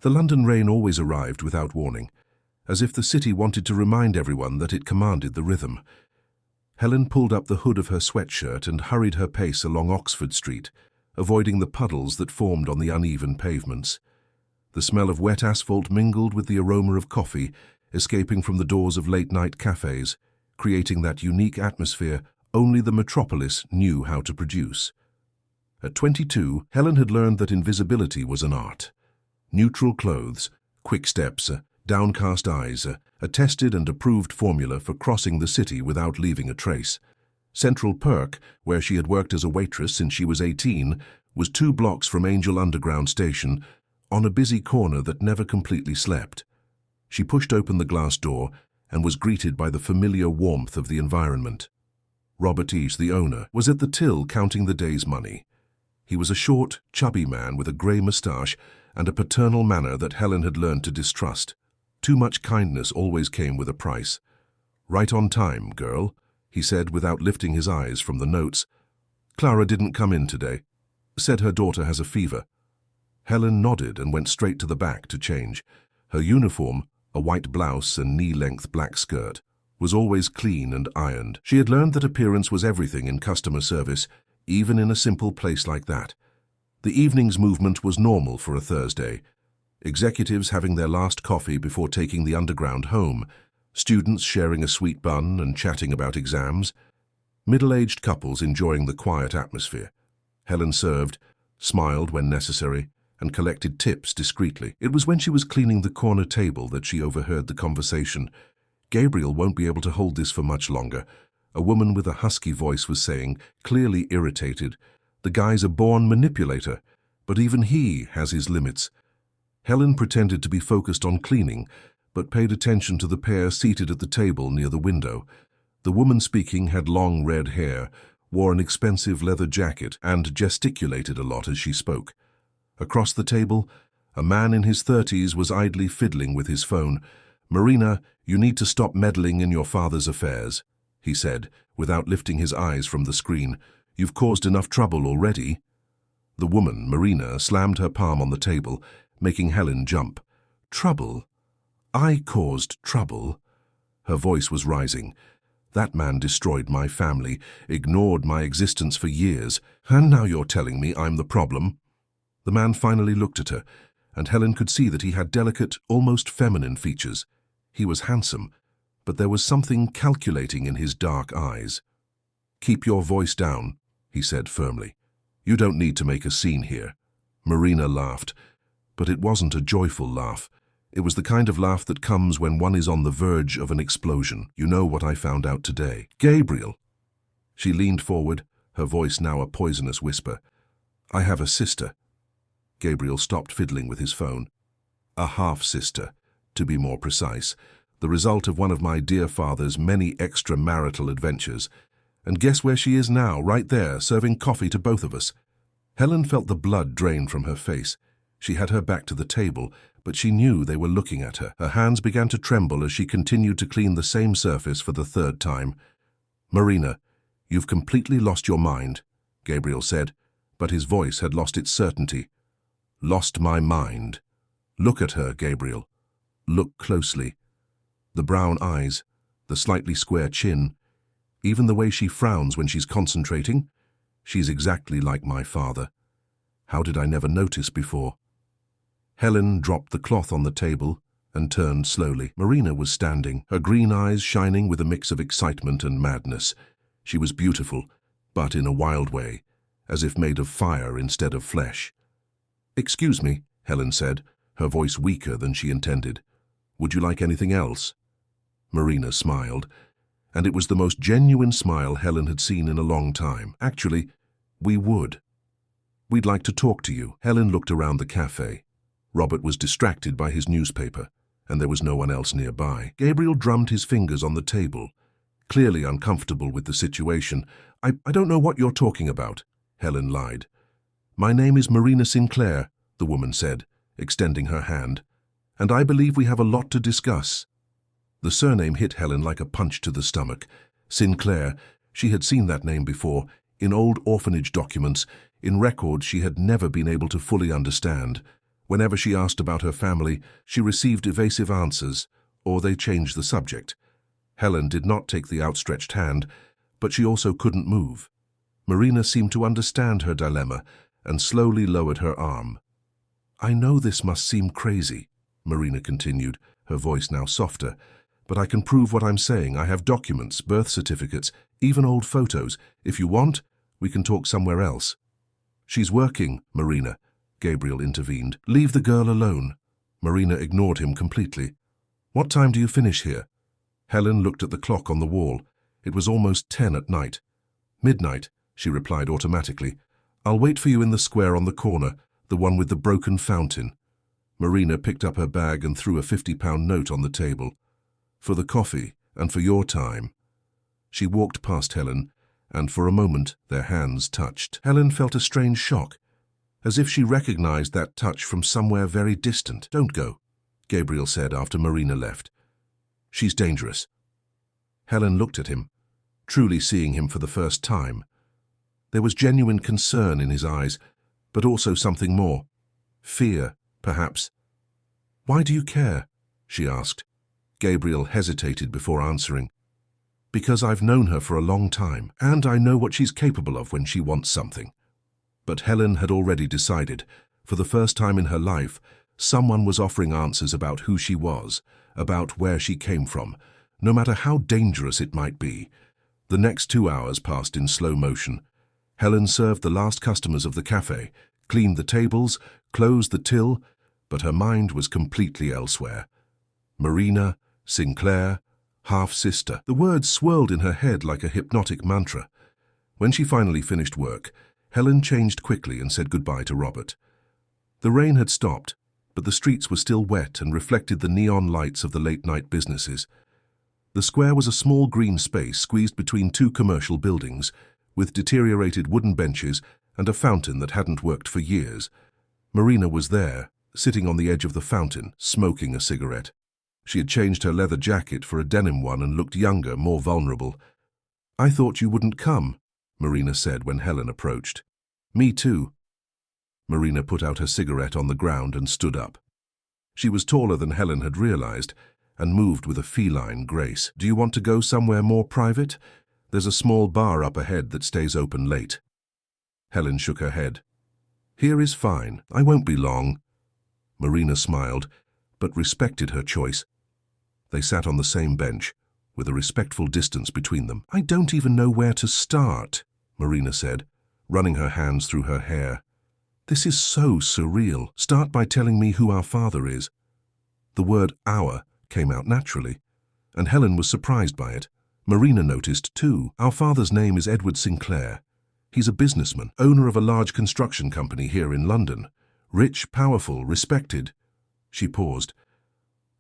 The London rain always arrived without warning, as if the city wanted to remind everyone that it commanded the rhythm. Helen pulled up the hood of her sweatshirt and hurried her pace along Oxford Street, avoiding the puddles that formed on the uneven pavements. The smell of wet asphalt mingled with the aroma of coffee, escaping from the doors of late-night cafes, creating that unique atmosphere only the metropolis knew how to produce. At 22, Helen had learned that invisibility was an art. Neutral clothes, quick steps, downcast eyes, a tested and approved formula for crossing the city without leaving a trace. Central Perk, where she had worked as a waitress since she was 18, was 2 blocks from Angel Underground Station, on a busy corner that never completely slept. She pushed open the glass door and was greeted by the familiar warmth of the environment. Robert East, the owner, was at the till counting the day's money. He was a short, chubby man with a grey moustache and a paternal manner that Helen had learned to distrust. Too much kindness always came with a price. "Right on time, girl," he said without lifting his eyes from the notes. "Clara didn't come in today. Said her daughter has a fever." Helen nodded and went straight to the back to change. Her uniform, a white blouse and knee-length black skirt, was always clean and ironed. She had learned that appearance was everything in customer service, even in a simple place like that. The evening's movement was normal for a Thursday. Executives having their last coffee before taking the Underground home, students sharing a sweet bun and chatting about exams, middle-aged couples enjoying the quiet atmosphere. Helen served, smiled when necessary, and collected tips discreetly. It was when she was cleaning the corner table that she overheard the conversation. "Gabriel won't be able to hold this for much longer," a woman with a husky voice was saying, clearly irritated. "The guy's a born manipulator, but even he has his limits." Helen pretended to be focused on cleaning, but paid attention to the pair seated at the table near the window. The woman speaking had long red hair, wore an expensive leather jacket, and gesticulated a lot as she spoke. Across the table, a man in his 30s was idly fiddling with his phone. "Marina, you need to stop meddling in your father's affairs," he said, without lifting his eyes from the screen. "You've caused enough trouble already." The woman, Marina, slammed her palm on the table, making Helen jump. "Trouble? I caused trouble?" Her voice was rising. "That man destroyed my family, ignored my existence for years, and now you're telling me I'm the problem?" The man finally looked at her, and Helen could see that he had delicate, almost feminine features. He was handsome, but there was something calculating in his dark eyes. "Keep your voice down," he said firmly. "You don't need to make a scene here." Marina laughed, but it wasn't a joyful laugh. It was the kind of laugh that comes when one is on the verge of an explosion. "You know what I found out today?" "Gabriel!" She leaned forward, her voice now a poisonous whisper. "I have a sister." Gabriel stopped fiddling with his phone. "A half-sister, to be more precise, the result of one of my dear father's many extramarital adventures. And guess where she is now, right there, serving coffee to both of us." Helen felt the blood drain from her face. She had her back to the table, but she knew they were looking at her. Her hands began to tremble as she continued to clean the same surface for the 3rd time. "Marina, you've completely lost your mind," Gabriel said, but his voice had lost its certainty. "Lost my mind. Look at her, Gabriel. Look closely. The brown eyes, the slightly square chin, even the way she frowns when she's concentrating. She's exactly like my father. How did I never notice before?" Helen dropped the cloth on the table and turned slowly. Marina was standing, her green eyes shining with a mix of excitement and madness. She was beautiful, but in a wild way, as if made of fire instead of flesh. "Excuse me," Helen said, her voice weaker than she intended. "Would you like anything else?" Marina smiled, and it was the most genuine smile Helen had seen in a long time. "Actually, we would. We'd like to talk to you." Helen looked around the cafe. Robert was distracted by his newspaper, and there was no one else nearby. Gabriel drummed his fingers on the table, clearly uncomfortable with the situation. I don't know what you're talking about," Helen lied. "My name is Marina Sinclair," the woman said, extending her hand, "and I believe we have a lot to discuss." The surname hit Helen like a punch to the stomach. Sinclair, she had seen that name before, in old orphanage documents, in records she had never been able to fully understand. Whenever she asked about her family, she received evasive answers, or they changed the subject. Helen did not take the outstretched hand, but she also couldn't move. Marina seemed to understand her dilemma and slowly lowered her arm. "I know this must seem crazy," Marina continued, her voice now softer, "but I can prove what I'm saying. I have documents, birth certificates, even old photos. If you want, we can talk somewhere else." "She's working, Marina," Gabriel intervened. "Leave the girl alone." Marina ignored him completely. "What time do you finish here?" Helen looked at the clock on the wall. It was almost 10 at night. "Midnight," she replied automatically. "I'll wait for you in the square on the corner, the one with the broken fountain." Marina picked up her bag and threw a £50 note on the table. "For the coffee and for your time." She walked past Helen, and for a moment their hands touched. Helen felt a strange shock, as if she recognized that touch from somewhere very distant. "Don't go," Gabriel said after Marina left. "She's dangerous." Helen looked at him, truly seeing him for the first time. There was genuine concern in his eyes, but also something more. Fear, perhaps. "Why do you care?" she asked. Gabriel hesitated before answering. "Because I've known her for a long time, and I know what she's capable of when she wants something." But Helen had already decided. For the first time in her life, someone was offering answers about who she was, about where she came from, no matter how dangerous it might be. The next 2 hours passed in slow motion. Helen served the last customers of the cafe, cleaned the tables, closed the till, but her mind was completely elsewhere. Marina, Sinclair, half-sister. The words swirled in her head like a hypnotic mantra. When she finally finished work, Helen changed quickly and said goodbye to Robert. The rain had stopped, but the streets were still wet and reflected the neon lights of the late-night businesses. The square was a small green space squeezed between 2 commercial buildings, with deteriorated wooden benches and a fountain that hadn't worked for years. Marina was there, sitting on the edge of the fountain, smoking a cigarette. She had changed her leather jacket for a denim one and looked younger, more vulnerable. "I thought you wouldn't come," Marina said when Helen approached. "Me too." Marina put out her cigarette on the ground and stood up. She was taller than Helen had realized and moved with a feline grace. "Do you want to go somewhere more private? There's a small bar up ahead that stays open late." Helen shook her head. "Here is fine. I won't be long." Marina smiled, but respected her choice. They sat on the same bench, with a respectful distance between them. "I don't even know where to start," Marina said, running her hands through her hair. "This is so surreal. Start by telling me who our father is." The word "our" came out naturally, and Helen was surprised by it. Marina noticed, too. "Our father's name is Edward Sinclair. He's a businessman, owner of a large construction company here in London. Rich, powerful, respected." She paused.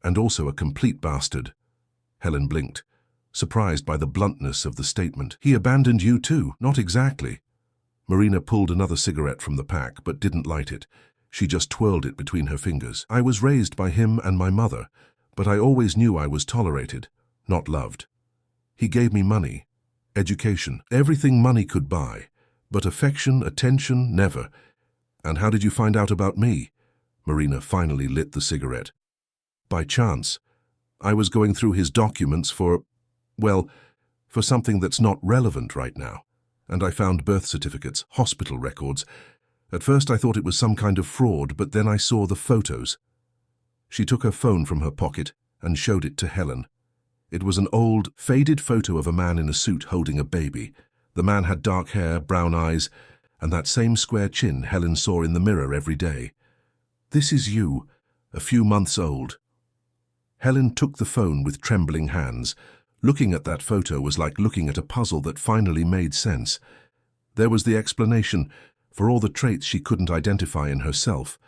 "And also a complete bastard." Helen blinked, surprised by the bluntness of the statement. "He abandoned you too?" "Not exactly." Marina pulled another cigarette from the pack, but didn't light it. She just twirled it between her fingers. "I was raised by him and my mother, but I always knew I was tolerated, not loved. He gave me money, education, everything money could buy, but affection, attention, never. And how did you find out about me?" Marina finally lit the cigarette. "By chance. I was going through his documents for something that's not relevant right now, and I found birth certificates, hospital records. At first I thought it was some kind of fraud, but then I saw the photos." She took her phone from her pocket and showed it to Helen. It was an old, faded photo of a man in a suit holding a baby. The man had dark hair, brown eyes, and that same square chin Helen saw in the mirror every day. "This is you, a few months old." Helen took the phone with trembling hands. Looking at that photo was like looking at a puzzle that finally made sense. There was the explanation for all the traits she couldn't identify in herself,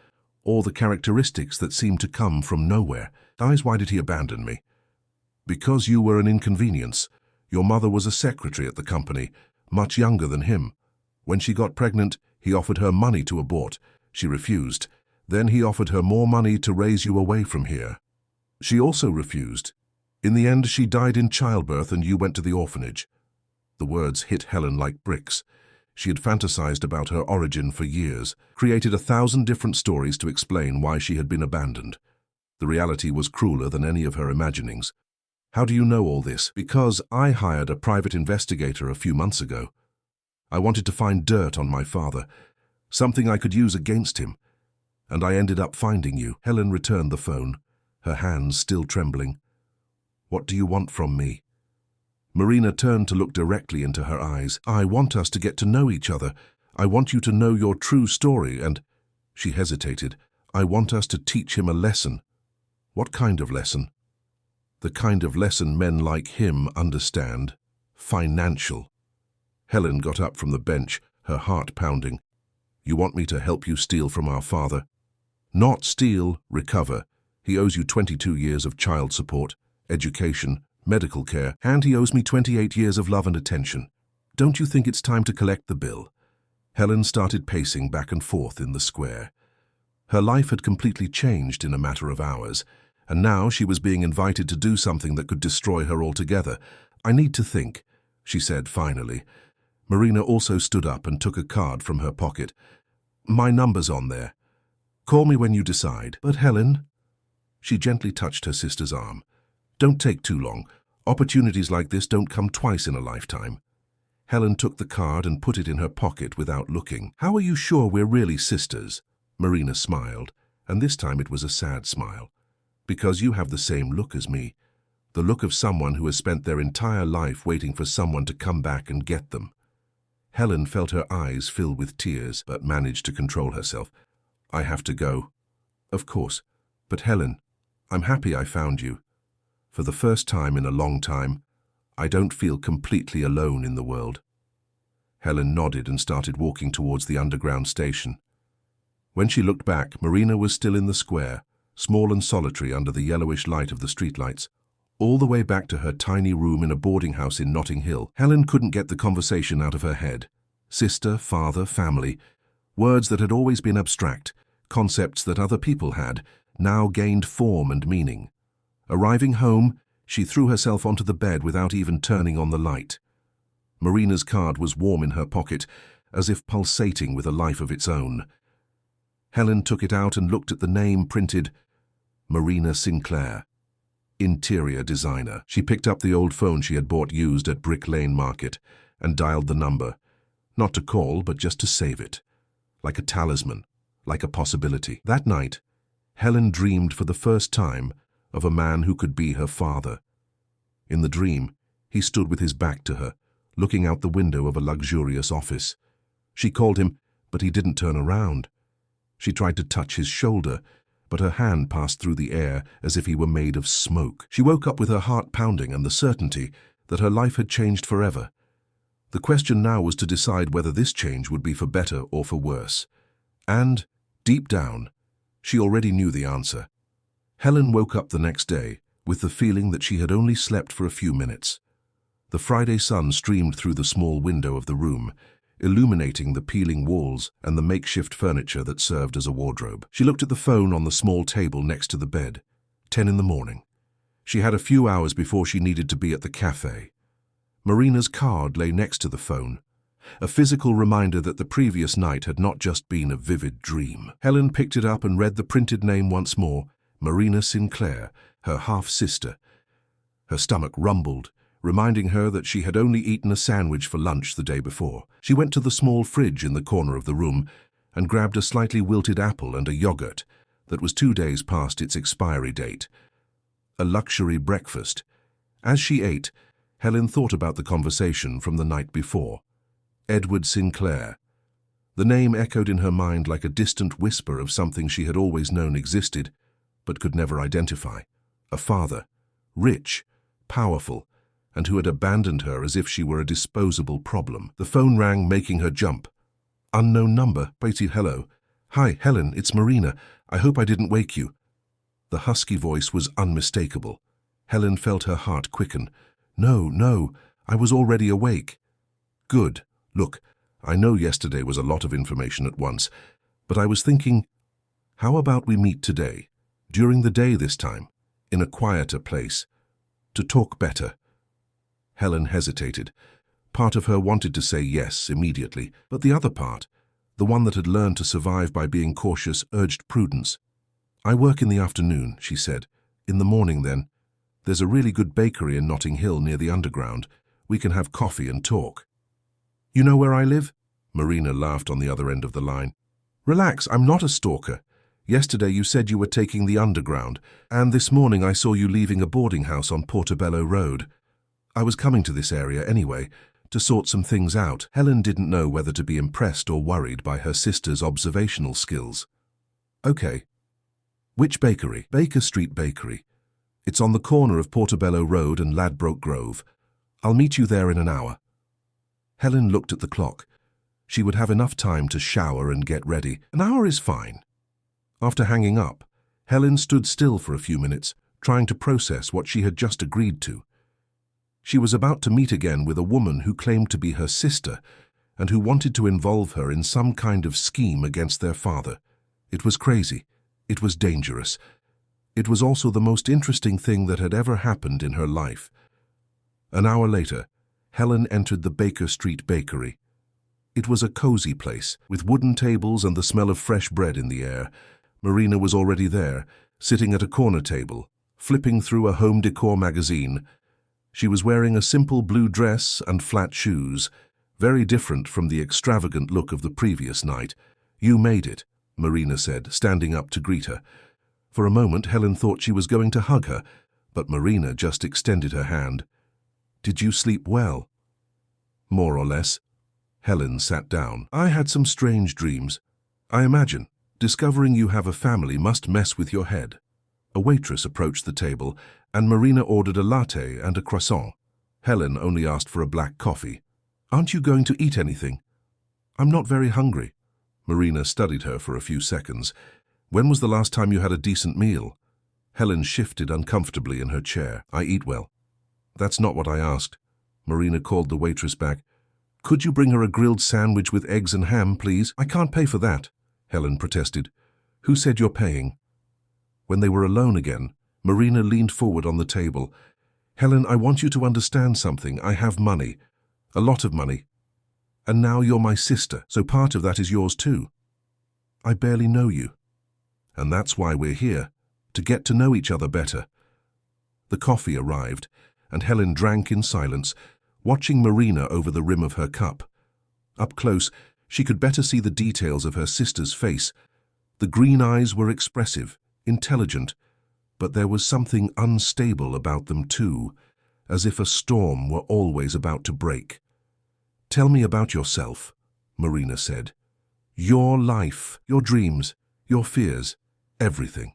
all the characteristics that seemed to come from nowhere. Why did he abandon me?" "Because you were an inconvenience. Your mother was a secretary at the company, much younger than him. When she got pregnant, he offered her money to abort. She refused. Then he offered her more money to raise you away from here. She also refused. In the end, she died in childbirth and you went to the orphanage." The words hit Helen like bricks. She had fantasized about her origin for years, created 1,000 different stories to explain why she had been abandoned. The reality was crueler than any of her imaginings. How do you know all this? Because I hired a private investigator a few months ago. I wanted to find dirt on my father, something I could use against him. And I ended up finding you. Helen returned the phone, her hands still trembling. What do you want from me? Marina turned to look directly into her eyes. I want us to get to know each other. I want you to know your true story and... She hesitated. I want us to teach him a lesson. What kind of lesson? The kind of lesson men like him understand. Financial. Helen got up from the bench, her heart pounding. You want me to help you steal from our father? Not steal, recover. He owes you 22 years of child support, education, medical care, and he owes me 28 years of love and attention. Don't you think it's time to collect the bill? Helen started pacing back and forth in the square. Her life had completely changed in a matter of hours, and now she was being invited to do something that could destroy her altogether. I need to think, she said finally. Marina also stood up and took a card from her pocket. My number's on there. Call me when you decide. But Helen... She gently touched her sister's arm. Don't take too long. Opportunities like this don't come twice in a lifetime. Helen took the card and put it in her pocket without looking. How are you sure we're really sisters? Marina smiled, and this time it was a sad smile. Because you have the same look as me. The look of someone who has spent their entire life waiting for someone to come back and get them. Helen felt her eyes fill with tears, but managed to control herself. I have to go. Of course. But Helen, I'm happy I found you. For the first time in a long time, I don't feel completely alone in the world. Helen nodded and started walking towards the underground station. When she looked back, Marina was still in the square, small and solitary under the yellowish light of the streetlights, all the way back to her tiny room in a boarding house in Notting Hill. Helen couldn't get the conversation out of her head. Sister, father, family, words that had always been abstract, concepts that other people had, now gained form and meaning. Arriving home, she threw herself onto the bed without even turning on the light. Marina's card was warm in her pocket, as if pulsating with a life of its own. Helen took it out and looked at the name printed, Marina Sinclair, interior designer. She picked up the old phone she had bought used at Brick Lane Market and dialed the number, not to call but just to save it, like a talisman, like a possibility. That night, Helen dreamed for the first time of a man who could be her father. In the dream, he stood with his back to her, looking out the window of a luxurious office. She called him, but he didn't turn around. She tried to touch his shoulder, but her hand passed through the air as if he were made of smoke. She woke up with her heart pounding and the certainty that her life had changed forever. The question now was to decide whether this change would be for better or for worse. And, deep down, she already knew the answer. Helen woke up the next day with the feeling that she had only slept for a few minutes. The Friday sun streamed through the small window of the room, illuminating the peeling walls and the makeshift furniture that served as a wardrobe. She looked at the phone on the small table next to the bed. 10 in the morning. She had a few hours before she needed to be at the cafe. Marina's card lay next to the phone, a physical reminder that the previous night had not just been a vivid dream. Helen picked it up and read the printed name once more, Marina Sinclair, her half-sister. Her stomach rumbled, reminding her that she had only eaten a sandwich for lunch the day before. She went to the small fridge in the corner of the room and grabbed a slightly wilted apple and a yogurt that was 2 days past its expiry date. A luxury breakfast. As she ate, Helen thought about the conversation from the night before. Edward Sinclair. The name echoed in her mind like a distant whisper of something she had always known existed, but could never identify. A father, rich, powerful, and who had abandoned her as if she were a disposable problem. The phone rang, making her jump. Unknown number. Waiting. Hello. Hi, Helen, it's Marina. I hope I didn't wake you. The husky voice was unmistakable. Helen felt her heart quicken. No, I was already awake. Good. Look, I know yesterday was a lot of information at once, but I was thinking, how about we meet today, during the day this time, in a quieter place, to talk better? Helen hesitated. Part of her wanted to say yes immediately, but the other part, the one that had learned to survive by being cautious, urged prudence. "I work in the afternoon," she said. "In the morning, then. There's a really good bakery in Notting Hill near the Underground. We can have coffee and talk." "You know where I live?" Marina laughed on the other end of the line. "Relax, I'm not a stalker. Yesterday you said you were taking the Underground, and this morning I saw you leaving a boarding house on Portobello Road. I was coming to this area anyway, to sort some things out." Helen didn't know whether to be impressed or worried by her sister's observational skills. "Okay. Which bakery?" "Baker Street Bakery. It's on the corner of Portobello Road and Ladbroke Grove. I'll meet you there in an hour." Helen looked at the clock. She would have enough time to shower and get ready. An hour is fine. After hanging up, Helen stood still for a few minutes, trying to process what she had just agreed to. She was about to meet again with a woman who claimed to be her sister and who wanted to involve her in some kind of scheme against their father. It was crazy. It was dangerous. It was also the most interesting thing that had ever happened in her life. An hour later, Helen entered the Baker Street Bakery. It was a cozy place, with wooden tables and the smell of fresh bread in the air. Marina was already there, sitting at a corner table, flipping through a home decor magazine. She was wearing a simple blue dress and flat shoes, very different from the extravagant look of the previous night. "You made it," Marina said, standing up to greet her. For a moment, Helen thought she was going to hug her, but Marina just extended her hand. "Did you sleep well?" "More or less." Helen sat down. "I had some strange dreams. I imagine discovering you have a family must mess with your head." A waitress approached the table, and Marina ordered a latte and a croissant. Helen only asked for a black coffee. "Aren't you going to eat anything?" "I'm not very hungry." Marina studied her for a few seconds. "When was the last time you had a decent meal?" Helen shifted uncomfortably in her chair. "I eat well." "That's not what I asked." Marina called the waitress back. "Could you bring her a grilled sandwich with eggs and ham, please?" "I can't pay for that," Helen protested. "Who said you're paying?" When they were alone again, Marina leaned forward on the table. "Helen, I want you to understand something. I have money. A lot of money. And now you're my sister, so part of that is yours too. I barely know you. And that's why we're here, to get to know each other better." The coffee arrived, and Helen drank in silence, watching Marina over the rim of her cup. Up close, she could better see the details of her sister's face. The green eyes were expressive, intelligent, but there was something unstable about them too, as if a storm were always about to break. "Tell me about yourself," Marina said. "Your life, your dreams, your fears, everything."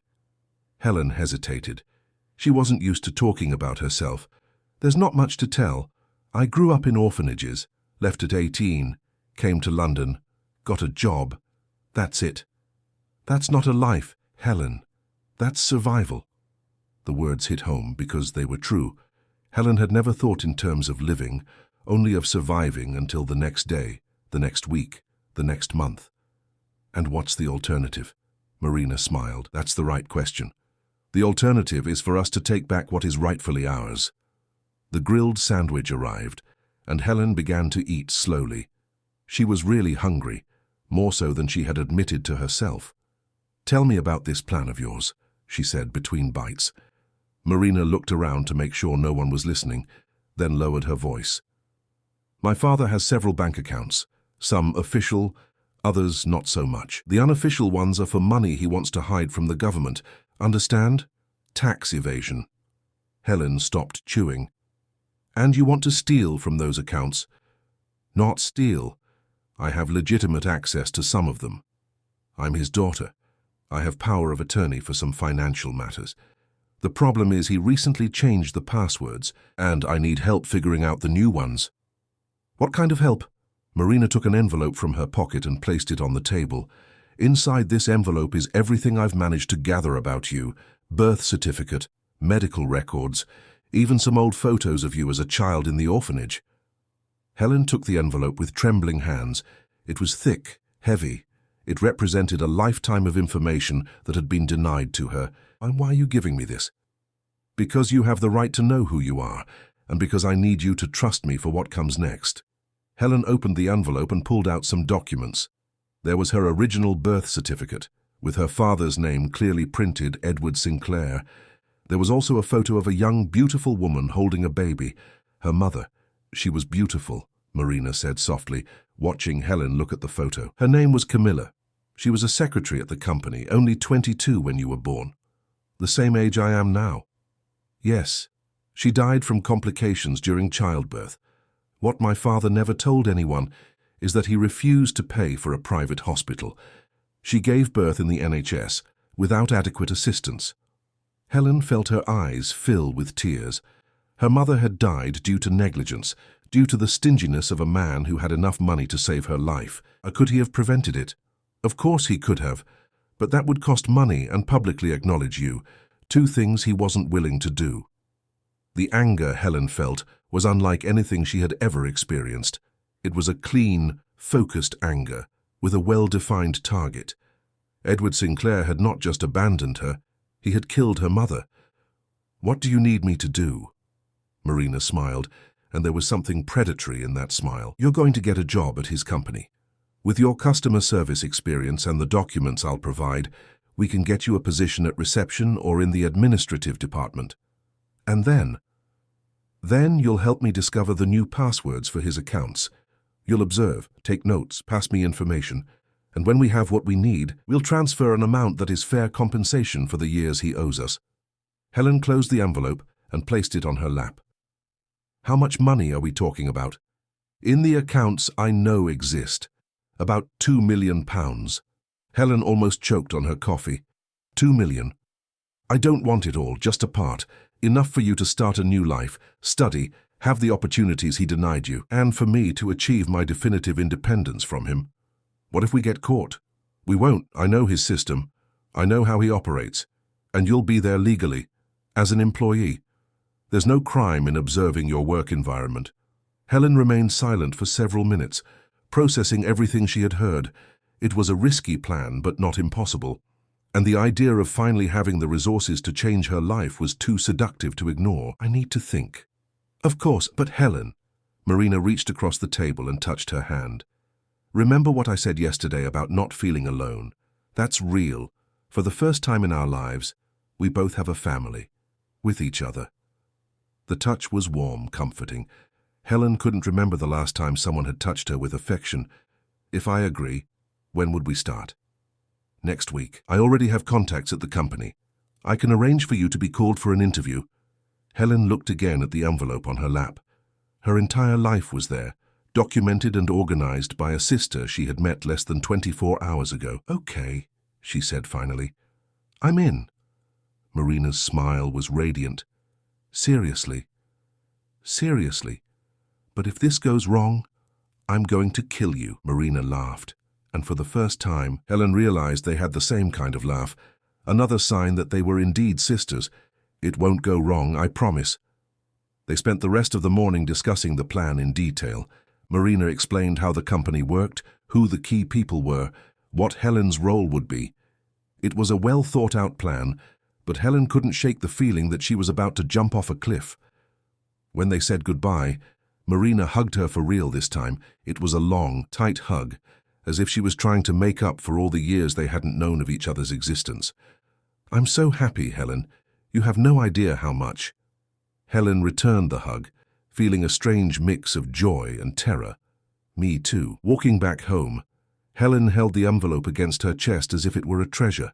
Helen hesitated. She wasn't used to talking about herself. "There's not much to tell. I grew up in orphanages, left at 18, came to London, got a job. That's it." "That's not a life, Helen. That's survival." The words hit home because they were true. Helen had never thought in terms of living, only of surviving until the next day, the next week, the next month. "And what's the alternative?" Marina smiled. "That's the right question. The alternative is for us to take back what is rightfully ours." The grilled sandwich arrived, and Helen began to eat slowly. She was really hungry, more so than she had admitted to herself. "Tell me about this plan of yours," she said between bites. Marina looked around to make sure no one was listening, then lowered her voice. "My father has several bank accounts, some official, others not so much. The unofficial ones are for money he wants to hide from the government. Understand? Tax evasion." Helen stopped chewing. "And you want to steal from those accounts?" "Not steal. I have legitimate access to some of them. I'm his daughter. I have power of attorney for some financial matters. The problem is he recently changed the passwords, and I need help figuring out the new ones." "What kind of help?" Marina took an envelope from her pocket and placed it on the table. "Inside this envelope is everything I've managed to gather about you: birth certificate, medical records, even some old photos of you as a child in the orphanage." Helen took the envelope with trembling hands. It was thick, heavy. It represented a lifetime of information that had been denied to her. "And why are you giving me this?" "Because you have the right to know who you are, and because I need you to trust me for what comes next." Helen opened the envelope and pulled out some documents. There was her original birth certificate, with her father's name clearly printed, Edward Sinclair. There was also a photo of a young, beautiful woman holding a baby, her mother. She was beautiful, Marina said softly, watching Helen look at the photo. Her name was Camilla. She was a secretary at the company, only 22 when you were born. The same age I am now. Yes, she died from complications during childbirth. What my father never told anyone is that he refused to pay for a private hospital. She gave birth in the NHS without adequate assistance. Helen felt her eyes fill with tears. Her mother had died due to negligence, due to the stinginess of a man who had enough money to save her life. Could he have prevented it? Of course he could have, but that would cost money and publicly acknowledge you, two things he wasn't willing to do. The anger Helen felt was unlike anything she had ever experienced. It was a clean, focused anger, with a well-defined target. Edward Sinclair had not just abandoned her, he had killed her mother. "What do you need me to do?" Marina smiled, and there was something predatory in that smile. "You're going to get a job at his company. With your customer service experience and the documents I'll provide, we can get you a position at reception or in the administrative department. And then you'll help me discover the new passwords for his accounts. You'll observe, take notes, pass me information, and when we have what we need, we'll transfer an amount that is fair compensation for the years he owes us." Helen closed the envelope and placed it on her lap. "How much money are we talking about?" "In the accounts I know exist. About £2 million. Helen almost choked on her coffee. "2 million. I don't want it all, just a part. Enough for you to start a new life, study, have the opportunities he denied you, and for me to achieve my definitive independence from him. What if we get caught? We won't. I know his system. I know how he operates. And you'll be there legally, as an employee. There's no crime in observing your work environment." Helen remained silent for several minutes, processing everything she had heard. It was a risky plan, but not impossible. And the idea of finally having the resources to change her life was too seductive to ignore. "I need to think." "Of course, but Helen." Marina reached across the table and touched her hand. "Remember what I said yesterday about not feeling alone? That's real. For the first time in our lives, we both have a family, with each other." The touch was warm, comforting. Helen couldn't remember the last time someone had touched her with affection. "If I agree, when would we start?" "Next week. I already have contacts at the company. I can arrange for you to be called for an interview." Helen looked again at the envelope on her lap. Her entire life was there, documented and organized by a sister she had met less than 24 hours ago. "Okay," she said finally. "I'm in." Marina's smile was radiant. "Seriously? Seriously? But if this goes wrong, I'm going to kill you." Marina laughed, and for the first time, Helen realized they had the same kind of laugh, another sign that they were indeed sisters. "It won't go wrong, I promise." They spent the rest of the morning discussing the plan in detail. Marina explained how the company worked, who the key people were, what Helen's role would be. It was a well-thought-out plan, but Helen couldn't shake the feeling that she was about to jump off a cliff. When they said goodbye, Marina hugged her for real this time. It was a long, tight hug, as if she was trying to make up for all the years they hadn't known of each other's existence. "I'm so happy, Helen. You have no idea how much." Helen returned the hug, feeling a strange mix of joy and terror. "Me too." Walking back home, Helen held the envelope against her chest as if it were a treasure.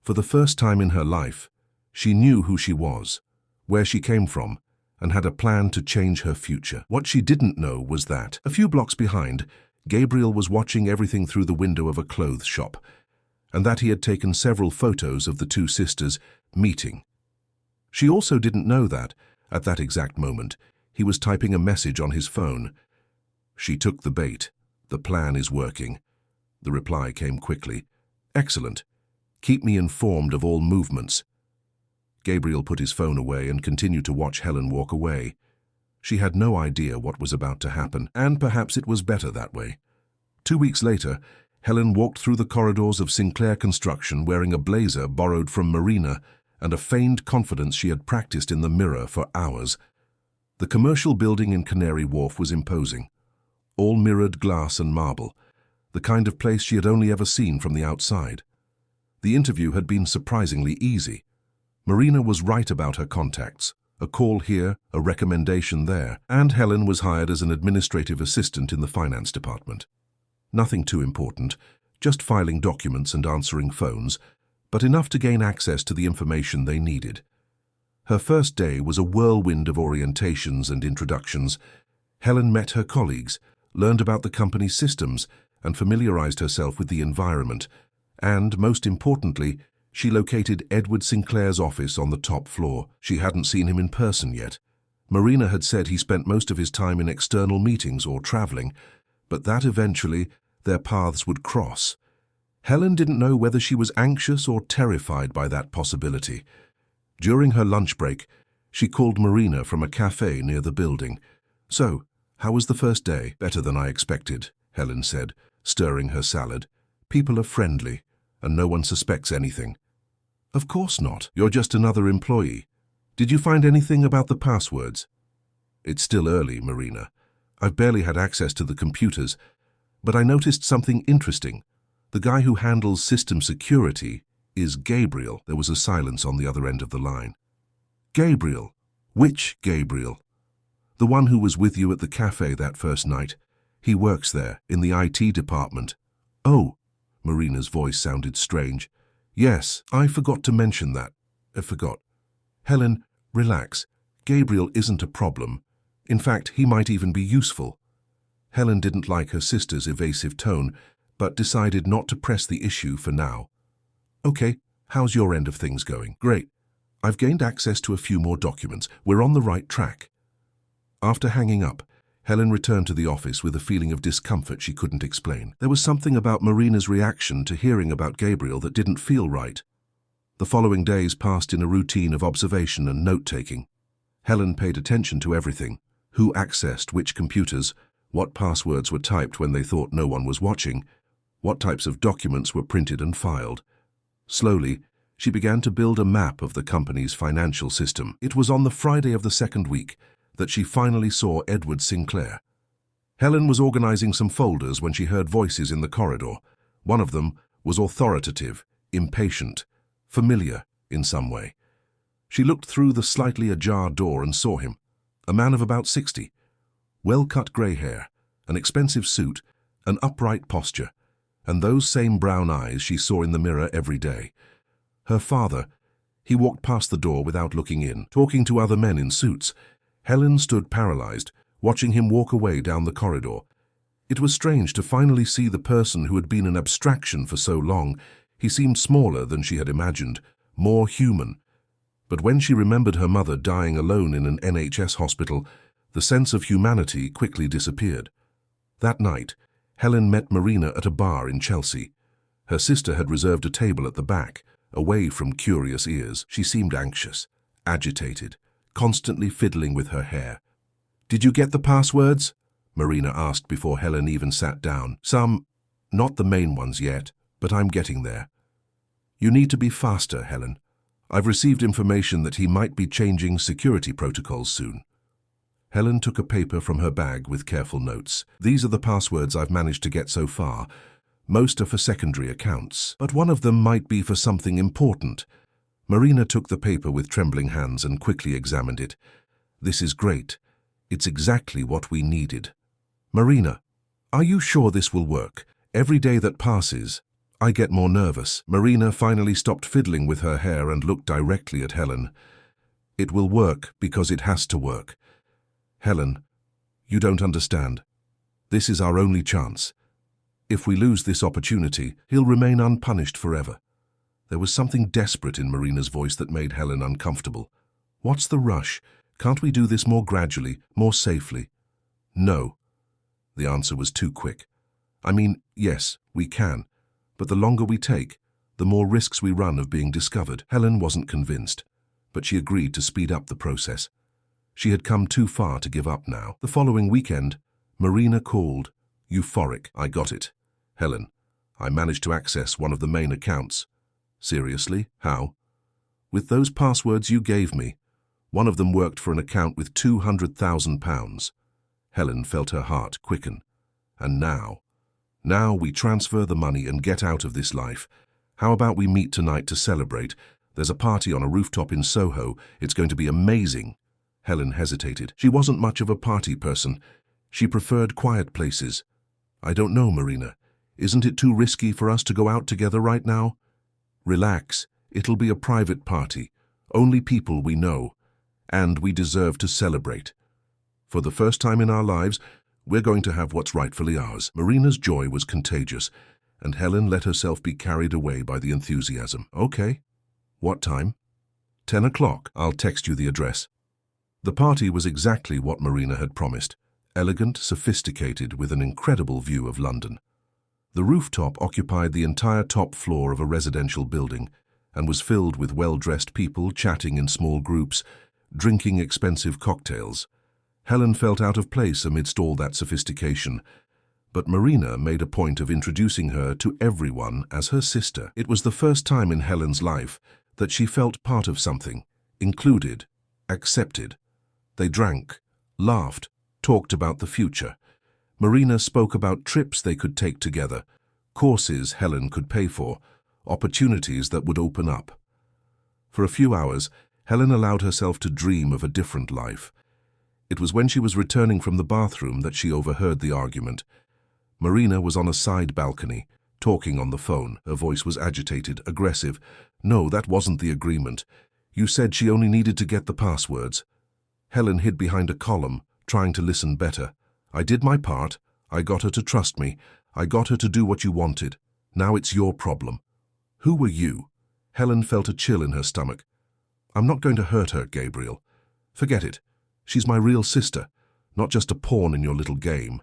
For the first time in her life, she knew who she was, where she came from, and had a plan to change her future. What she didn't know was that, a few blocks behind, Gabriel was watching everything through the window of a clothes shop, and that he had taken several photos of the two sisters meeting. She also didn't know that, at that exact moment, he was typing a message on his phone. She took the bait. "The plan is working." The reply came quickly. "Excellent. Keep me informed of all movements." Gabriel put his phone away and continued to watch Helen walk away. She had no idea what was about to happen, and perhaps it was better that way. 2 weeks later, Helen walked through the corridors of Sinclair Construction wearing a blazer borrowed from Marina and a feigned confidence she had practiced in the mirror for hours. The commercial building in Canary Wharf was imposing. all mirrored glass and marble, the kind of place she had only ever seen from the outside. The interview had been surprisingly easy. Marina was right about her contacts. A call here, a recommendation there, and Helen was hired as an administrative assistant in the finance department. Nothing too important, just filing documents and answering phones, but enough to gain access to the information they needed. Her first day was a whirlwind of orientations and introductions. Helen met her colleagues, learned about the company's systems, and familiarized herself with the environment. And, most importantly, she located Edward Sinclair's office on the top floor. She hadn't seen him in person yet. Marina had said he spent most of his time in external meetings or traveling, but that eventually their paths would cross. Helen didn't know whether she was anxious or terrified by that possibility. During her lunch break, she called Marina from a cafe near the building. "So, how was the first day?" "Better than I expected," Helen said, stirring her salad. "People are friendly, and no one suspects anything." "Of course not. You're just another employee. Did you find anything about the passwords?" "It's still early, Marina. I've barely had access to the computers, but I noticed something interesting. The guy who handles system security is Gabriel." There was a silence on the other end of the line. "Gabriel? Which Gabriel?" "The one who was with you at the cafe that first night. He works there, in the IT department." "Oh," Marina's voice sounded strange. "Yes, I forgot to mention that. I forgot." "Helen, relax. Gabriel isn't a problem. In fact, he might even be useful." Helen didn't like her sister's evasive tone, but decided not to press the issue for now. "Okay, how's your end of things going?" "Great. I've gained access to a few more documents. We're on the right track." After hanging up, Helen returned to the office with a feeling of discomfort she couldn't explain. There was something about Marina's reaction to hearing about Gabriel that didn't feel right. The following days passed in a routine of observation and note-taking. Helen paid attention to everything: who accessed which computers, what passwords were typed when they thought no one was watching, what types of documents were printed and filed. Slowly, she began to build a map of the company's financial system. It was on the Friday of the second week that she finally saw Edward Sinclair. Helen was organizing some folders when she heard voices in the corridor. One of them was authoritative, impatient, familiar in some way. She looked through the slightly ajar door and saw him, a man of about 60. Well-cut grey hair, an expensive suit, an upright posture, and those same brown eyes she saw in the mirror every day. Her father. He walked past the door without looking in, talking to other men in suits. Helen stood paralyzed, watching him walk away down the corridor. It was strange to finally see the person who had been an abstraction for so long. He seemed smaller than she had imagined, more human. But when she remembered her mother dying alone in an NHS hospital, the sense of humanity quickly disappeared. That night, Helen met Marina at a bar in Chelsea. Her sister had reserved a table at the back, away from curious ears. She seemed anxious, agitated, constantly fiddling with her hair. "Did you get the passwords?" Marina asked before Helen even sat down. "Some. Not the main ones yet, but I'm getting there." "You need to be faster, Helen. I've received information that he might be changing security protocols soon." Helen took a paper from her bag with careful notes. "These are the passwords I've managed to get so far. Most are for secondary accounts, but one of them might be for something important." Marina took the paper with trembling hands and quickly examined it. "This is great. It's exactly what we needed." "Marina, are you sure this will work? Every day that passes, I get more nervous." Marina finally stopped fiddling with her hair and looked directly at Helen. "It will work because it has to work. Helen, you don't understand. This is our only chance. If we lose this opportunity, he'll remain unpunished forever." There was something desperate in Marina's voice that made Helen uncomfortable. "What's the rush? Can't we do this more gradually, more safely?" "No." The answer was too quick. "I mean, yes, we can, but the longer we take, the more risks we run of being discovered." Helen wasn't convinced, but she agreed to speed up the process. She had come too far to give up now. The following weekend, Marina called, euphoric. "I got it. Helen, I managed to access one of the main accounts." "Seriously? How?" "With those passwords you gave me. One of them worked for an account with £200,000. Helen felt her heart quicken. And now we transfer the money and get out of this life. How about we meet tonight to celebrate? There's a party on a rooftop in Soho. It's going to be amazing." Helen hesitated. She wasn't much of a party person. She preferred quiet places. "I don't know, Marina. Isn't it too risky for us to go out together right now?" "Relax. It'll be a private party. Only people we know. And we deserve to celebrate. For the first time in our lives, we're going to have what's rightfully ours." Marina's joy was contagious, and Helen let herself be carried away by the enthusiasm. "Okay. What time?" 10 o'clock. I'll text you the address." The party was exactly what Marina had promised. Elegant, sophisticated, with an incredible view of London. The rooftop occupied the entire top floor of a residential building and was filled with well-dressed people chatting in small groups, drinking expensive cocktails. Helen felt out of place amidst all that sophistication, but Marina made a point of introducing her to everyone as her sister. It was the first time in Helen's life that she felt part of something, included, accepted. They drank, laughed, talked about the future. Marina spoke about trips they could take together, courses Helen could pay for, opportunities that would open up. For a few hours, Helen allowed herself to dream of a different life. It was when she was returning from the bathroom that she overheard the argument. Marina was on a side balcony, talking on the phone. Her voice was agitated, aggressive. "No, that wasn't the agreement. You said she only needed to get the passwords." Helen hid behind a column, trying to listen better. "I did my part. I got her to trust me. I got her to do what you wanted. Now it's your problem." "Who were you?" Helen felt a chill in her stomach. "I'm not going to hurt her, Gabriel. Forget it. She's my real sister, not just a pawn in your little game."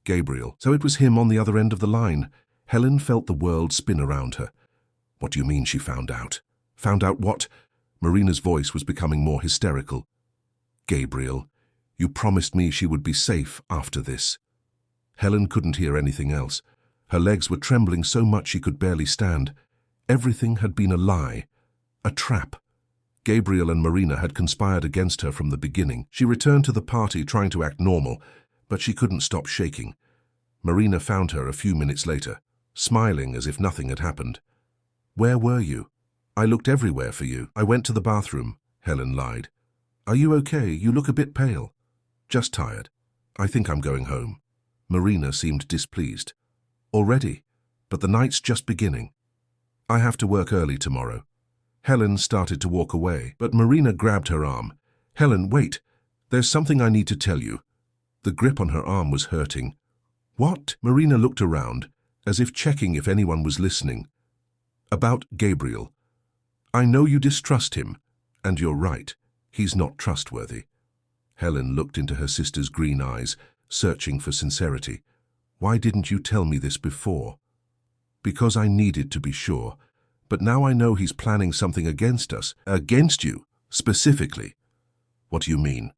Gabriel. So it was him on the other end of the line. Helen felt the world spin around her. "What do you mean she found out?" "Found out what?" Marina's voice was becoming more hysterical. "Gabriel, you promised me she would be safe after this." Helen couldn't hear anything else. Her legs were trembling so much she could barely stand. Everything had been a lie, a trap. Gabriel and Marina had conspired against her from the beginning. She returned to the party trying to act normal, but she couldn't stop shaking. Marina found her a few minutes later, smiling as if nothing had happened. "Where were you?" "I looked everywhere for you." "I went to the bathroom," Helen lied. "Are you okay? You look a bit pale." "Just tired. I think I'm going home." Marina seemed displeased. "Already? But the night's just beginning." "I have to work early tomorrow." Helen started to walk away, but Marina grabbed her arm. "Helen, wait. There's something I need to tell you." The grip on her arm was hurting. "What?" Marina looked around, as if checking if anyone was listening. "About Gabriel. I know you distrust him, and you're right. He's not trustworthy." Helen looked into her sister's green eyes, searching for sincerity. "Why didn't you tell me this before?" "Because I needed to be sure. But now I know he's planning something against us." "Against you, specifically?" "What do you mean?"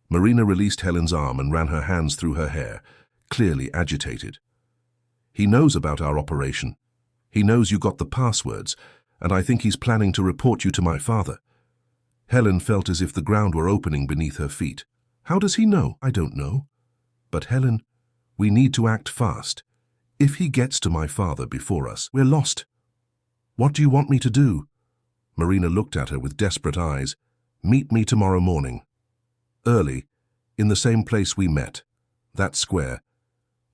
Marina released Helen's arm and ran her hands through her hair, clearly agitated. "He knows about our operation. He knows you got the passwords, and I think he's planning to report you to my father." Helen felt as if the ground were opening beneath her feet. "How does he know?" "I don't know. But Helen, we need to act fast. If he gets to my father before us, we're lost." "What do you want me to do?" Marina looked at her with desperate eyes. "Meet me tomorrow morning. Early, in the same place we met. That square.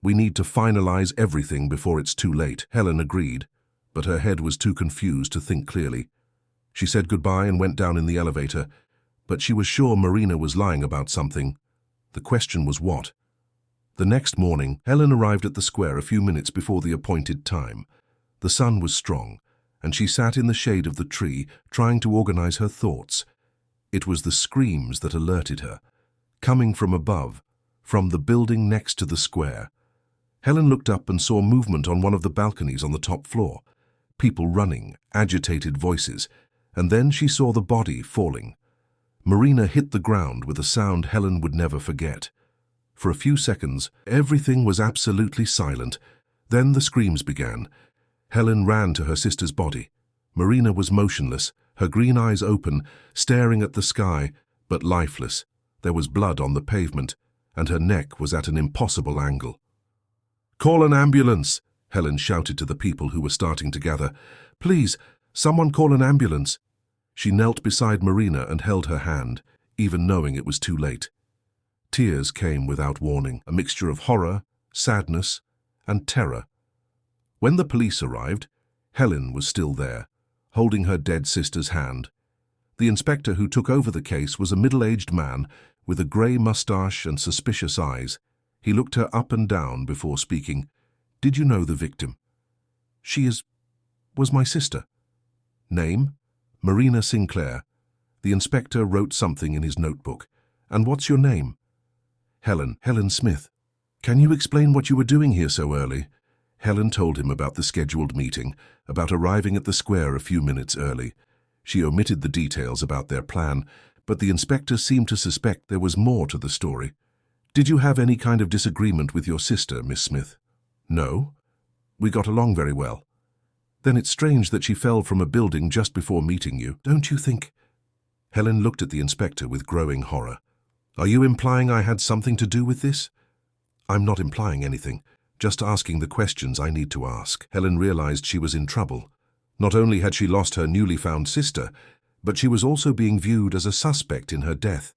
We need to finalize everything before it's too late." Helen agreed, but her head was too confused to think clearly. She said goodbye and went down in the elevator, but she was sure Marina was lying about something. The question was what? The next morning, Helen arrived at the square a few minutes before the appointed time. The sun was strong, and she sat in the shade of the tree, trying to organize her thoughts. It was the screams that alerted her, coming from above, from the building next to the square. Helen looked up and saw movement on one of the balconies on the top floor. People running, agitated voices, and then she saw the body falling. Marina hit the ground with a sound Helen would never forget. For a few seconds, everything was absolutely silent. Then the screams began. Helen ran to her sister's body. Marina was motionless, her green eyes open, staring at the sky, but lifeless. There was blood on the pavement, and her neck was at an impossible angle. "Call an ambulance!" Helen shouted to the people who were starting to gather. "Please, someone call an ambulance!" She knelt beside Marina and held her hand, even knowing it was too late. Tears came without warning, a mixture of horror, sadness, and terror. When the police arrived, Helen was still there, holding her dead sister's hand. The inspector who took over the case was a middle-aged man with a grey moustache and suspicious eyes. He looked her up and down before speaking. "Did you know the victim?" Was my sister." "Name?" "Marina Sinclair." The inspector wrote something in his notebook. "And what's your name?" Helen Smith." "Can you explain what you were doing here so early?" Helen told him about the scheduled meeting, about arriving at the square a few minutes early. She omitted the details about their plan, but the inspector seemed to suspect there was more to the story. "Did you have any kind of disagreement with your sister, Miss Smith?" "No. We got along very well." "Then it's strange that she fell from a building just before meeting you, don't you think?" Helen looked at the inspector with growing horror. "Are you implying I had something to do with this?" "I'm not implying anything, just asking the questions I need to ask." Helen realized she was in trouble. Not only had she lost her newly found sister, but she was also being viewed as a suspect in her death.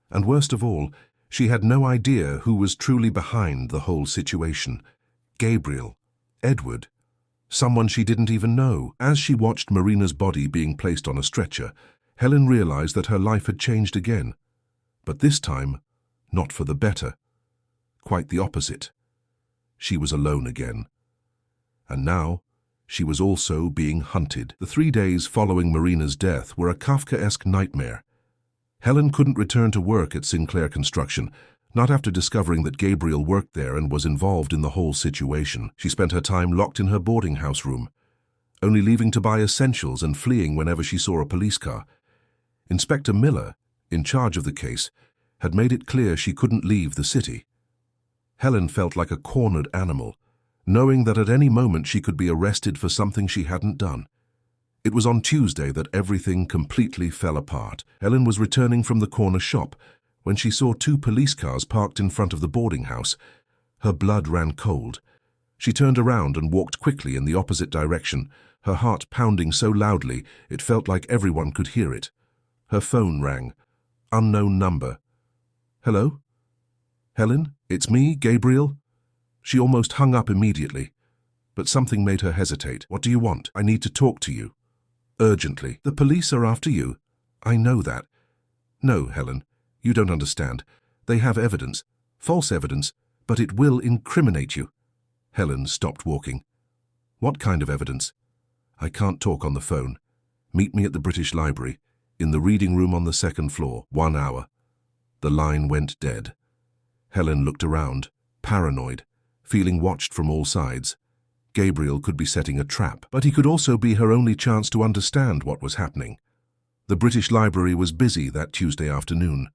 And worst of all, she had no idea who was truly behind the whole situation. Gabriel, Edward, someone she didn't even know. As she watched Marina's body being placed on a stretcher, Helen realized that her life had changed again. But this time, not for the better. Quite the opposite. She was alone again. And now, she was also being hunted. The 3 days following Marina's death were a Kafkaesque nightmare. Helen couldn't return to work at Sinclair Construction, not after discovering that Gabriel worked there and was involved in the whole situation. She spent her time locked in her boarding house room, only leaving to buy essentials and fleeing whenever she saw a police car. Inspector Miller, in charge of the case, had made it clear she couldn't leave the city. Helen felt like a cornered animal, knowing that at any moment she could be arrested for something she hadn't done. It was on Tuesday that everything completely fell apart. Helen was returning from the corner shop when she saw 2 police cars parked in front of the boarding house. Her blood ran cold. She turned around and walked quickly in the opposite direction, her heart pounding so loudly it felt like everyone could hear it. Her phone rang. Unknown number. "Hello? Helen, it's me, Gabriel." She almost hung up immediately, but something made her hesitate. "What do you want?" "I need to talk to you. Urgently." "The police are after you." "I know that." "No, Helen, you don't understand. They have evidence, false evidence, but it will incriminate you." Helen stopped walking. "What kind of evidence?" "I can't talk on the phone. Meet me at the British Library, in the reading room on the 2nd floor, 1 hour. The line went dead. Helen looked around, paranoid, feeling watched from all sides. Gabriel could be setting a trap, but he could also be her only chance to understand what was happening. The British Library was busy that Tuesday afternoon.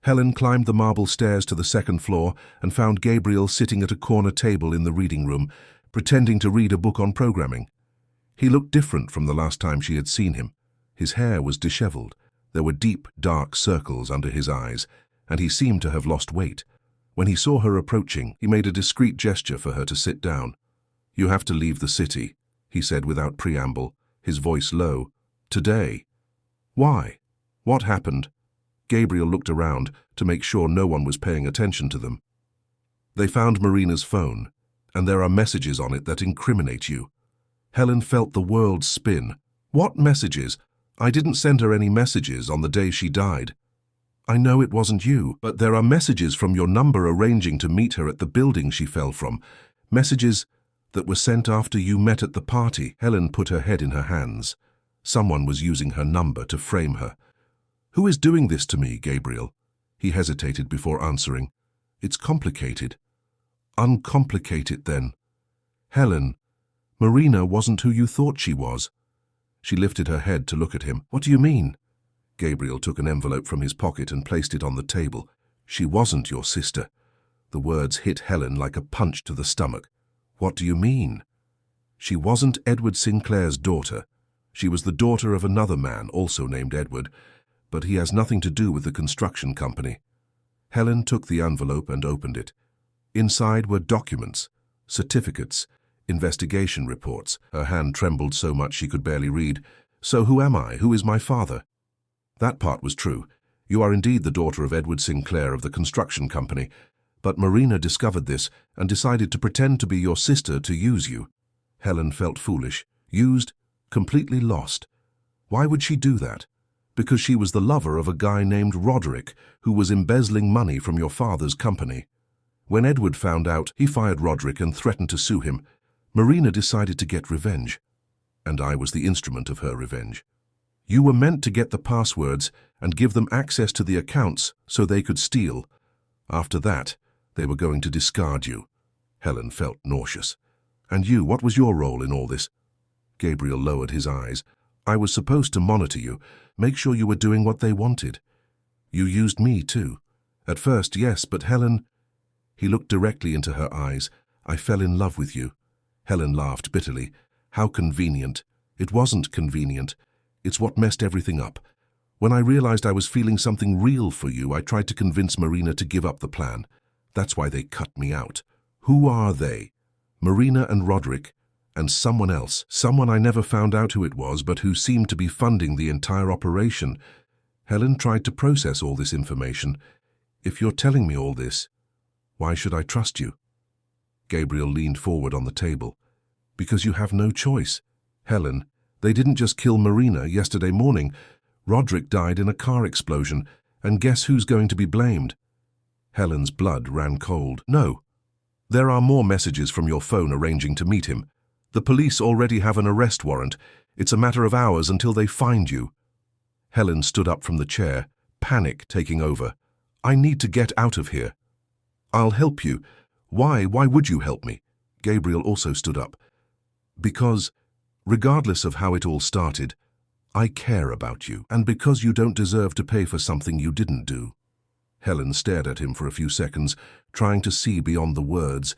Helen climbed the marble stairs to the 2nd floor and found Gabriel sitting at a corner table in the reading room, pretending to read a book on programming. He looked different from the last time she had seen him. His hair was disheveled. There were deep, dark circles under his eyes, and he seemed to have lost weight. When he saw her approaching, he made a discreet gesture for her to sit down. "You have to leave the city," he said without preamble, his voice low. "Today." "Why? What happened?" Gabriel looked around to make sure no one was paying attention to them. "They found Marina's phone, and there are messages on it that incriminate you." Helen felt the world spin. "What messages? I didn't send her any messages on the day she died." "I know it wasn't you, but there are messages from your number arranging to meet her at the building she fell from. Messages that were sent after you met at the party." Helen put her head in her hands. Someone was using her number to frame her. "Who is doing this to me, Gabriel?" He hesitated before answering. "It's complicated." "Uncomplicate it then." "Helen, Marina wasn't who you thought she was." She lifted her head to look at him. "What do you mean?" Gabriel took an envelope from his pocket and placed it on the table. "She wasn't your sister." The words hit Helen like a punch to the stomach. "What do you mean?" "She wasn't Edward Sinclair's daughter. She was the daughter of another man, also named Edward, but he has nothing to do with the construction company." Helen took the envelope and opened it. Inside were documents, certificates, investigation reports. Her hand trembled so much she could barely read. So who am I? Who is my father? That part was true. You are indeed the daughter of Edward Sinclair of the construction company. But Marina discovered this and decided to pretend to be your sister to use you. Helen felt foolish, used, completely lost. Why would she do that? Because she was the lover of a guy named Roderick who was embezzling money from your father's company. When Edward found out, he fired Roderick and threatened to sue him. Marina decided to get revenge. And I was the instrument of her revenge. You were meant to get the passwords and give them access to the accounts so they could steal. After that, they were going to discard you. Helen felt nauseous. And you, what was your role in all this? Gabriel lowered his eyes. I was supposed to monitor you, make sure you were doing what they wanted. You used me too. At first, yes, but Helen... He looked directly into her eyes. I fell in love with you. Helen laughed bitterly. How convenient. It wasn't convenient. It's what messed everything up. When I realized I was feeling something real for you, I tried to convince Marina to give up the plan. That's why they cut me out. Who are they? Marina and Roderick, and someone else. Someone I never found out who it was, but who seemed to be funding the entire operation. Helen tried to process all this information. If you're telling me all this, why should I trust you? Gabriel leaned forward on the table. Because you have no choice. Helen, they didn't just kill Marina yesterday morning. Roderick died in a car explosion, and guess who's going to be blamed? Helen's blood ran cold. No. There are more messages from your phone arranging to meet him. The police already have an arrest warrant. It's a matter of hours until they find you. Helen stood up from the chair, panic taking over. I need to get out of here. I'll help you. Why would you help me? Gabriel also stood up. Because, regardless of how it all started, I care about you, and because you don't deserve to pay for something you didn't do. Helen stared at him for a few seconds, trying to see beyond the words.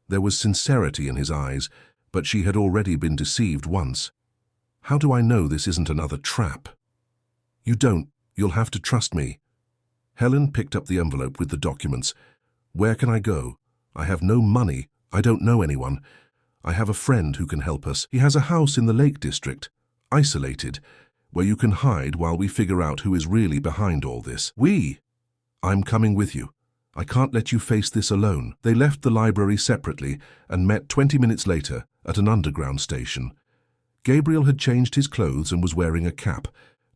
There was sincerity in his eyes, but she had already been deceived once. How do I know this isn't another trap? You don't. You'll have to trust me. Helen picked up the envelope with the documents. Where can I go? I have no money. I don't know anyone. I have a friend who can help us. He has a house in the Lake District, isolated, where you can hide while we figure out who is really behind all this. I'm coming with you. I can't let you face this alone. They left the library separately and met 20 minutes later at an underground station. Gabriel had changed his clothes and was wearing a cap,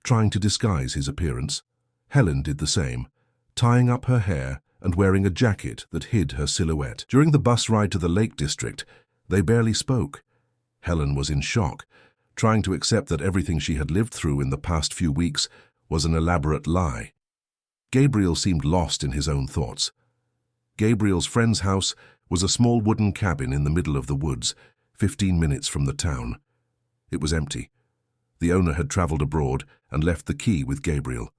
trying to disguise his appearance. Helen did the same, tying up her hair and wearing a jacket that hid her silhouette. During the bus ride to the Lake District, they barely spoke. Helen was in shock, trying to accept that everything she had lived through in the past few weeks was an elaborate lie. Gabriel seemed lost in his own thoughts. Gabriel's friend's house was a small wooden cabin in the middle of the woods, 15 minutes from the town. It was empty. The owner had traveled abroad and left the key with Gabriel.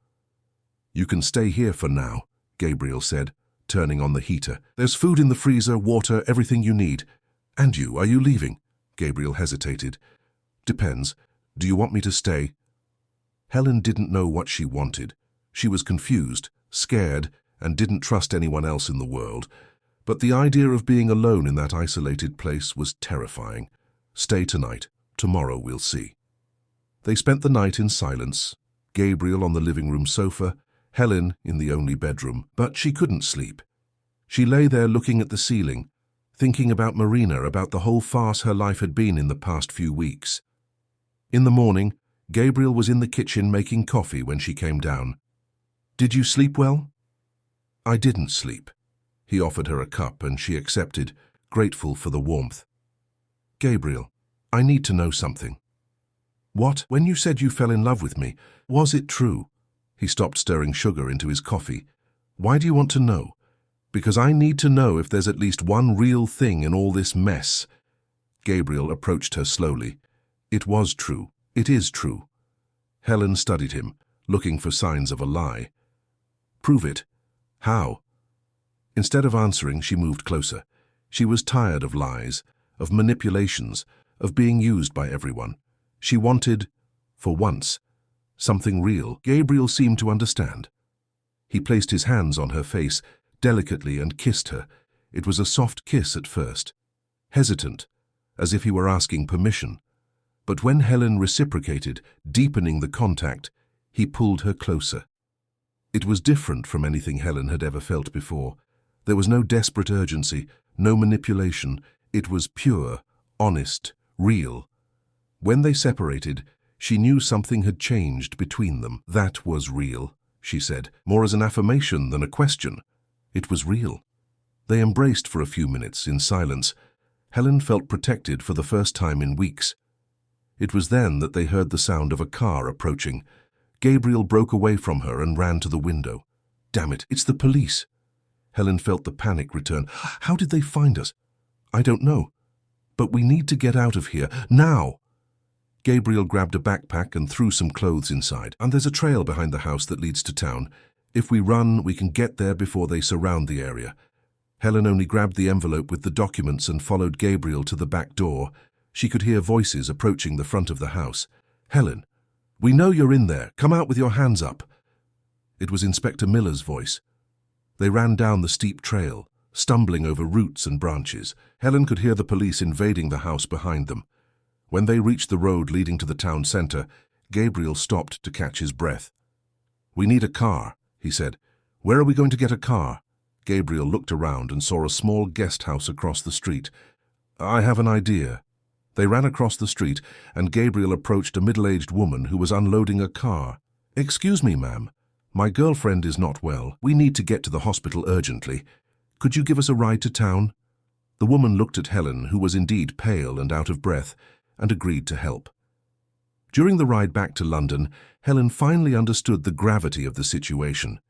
You can stay here for now, Gabriel said, turning on the heater. There's food in the freezer, water, everything you need. And you, are you leaving? Gabriel hesitated. Depends. Do you want me to stay? Helen didn't know what she wanted. She was confused, scared, and didn't trust anyone else in the world. But the idea of being alone in that isolated place was terrifying. Stay tonight. Tomorrow we'll see. They spent the night in silence, Gabriel on the living room sofa, Helen in the only bedroom, but she couldn't sleep. She lay there looking at the ceiling, thinking about Marina, about the whole farce her life had been in the past few weeks. In the morning, Gabriel was in the kitchen making coffee when she came down. Did you sleep well? I didn't sleep. He offered her a cup and she accepted, grateful for the warmth. Gabriel, I need to know something. What? When you said you fell in love with me, was it true? He stopped stirring sugar into his coffee. Why do you want to know? Because I need to know if there's at least one real thing in all this mess. Gabriel approached her slowly. It was true. It is true. Helen studied him, looking for signs of a lie. Prove it. How? Instead of answering, she moved closer. She was tired of lies, of manipulations, of being used by everyone. She wanted, for once, something real. Gabriel seemed to understand. He placed his hands on her face, delicately, and kissed her. It was a soft kiss at first. hesitant, as if he were asking permission. But when Helen reciprocated, deepening the contact, he pulled her closer. It was different from anything Helen had ever felt before. There was no desperate urgency, no manipulation. It was pure, honest, real. When they separated, she knew something had changed between them. That was real, she said, more as an affirmation than a question. It was real. They embraced for a few minutes in silence. Helen felt protected for the first time in weeks. It was then that they heard the sound of a car approaching. Gabriel broke away from her and ran to the window. Damn it, it's the police. Helen felt the panic return. How did they find us? I don't know. But we need to get out of here, now. Gabriel grabbed a backpack and threw some clothes inside. And there's a trail behind the house that leads to town. If we run, we can get there before they surround the area. Helen only grabbed the envelope with the documents and followed Gabriel to the back door. She could hear voices approaching the front of the house. Helen, we know you're in there. Come out with your hands up. It was Inspector Miller's voice. They ran down the steep trail, stumbling over roots and branches. Helen could hear the police invading the house behind them. When they reached the road leading to the town centre, Gabriel stopped to catch his breath. We need a car, he said. Where are we going to get a car? Gabriel looked around and saw a small guest house across the street. I have an idea. They ran across the street, and Gabriel approached a middle-aged woman who was unloading a car. Excuse me, ma'am. My girlfriend is not well. We need to get to the hospital urgently. Could you give us a ride to town? The woman looked at Helen, who was indeed pale and out of breath, and agreed to help. During the ride back to London, Helen finally understood the gravity of the situation.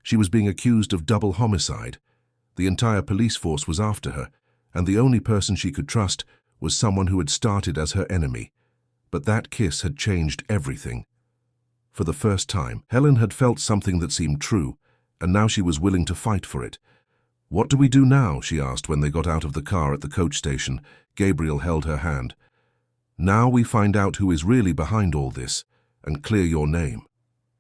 She was being accused of double homicide. The entire police force was after her, and the only person she could trust was someone who had started as her enemy. But that kiss had changed everything. For the first time, Helen had felt something that seemed true, and now she was willing to fight for it. What do we do now? She asked when they got out of the car at the coach station. Gabriel held her hand. Now we find out who is really behind all this, and clear your name.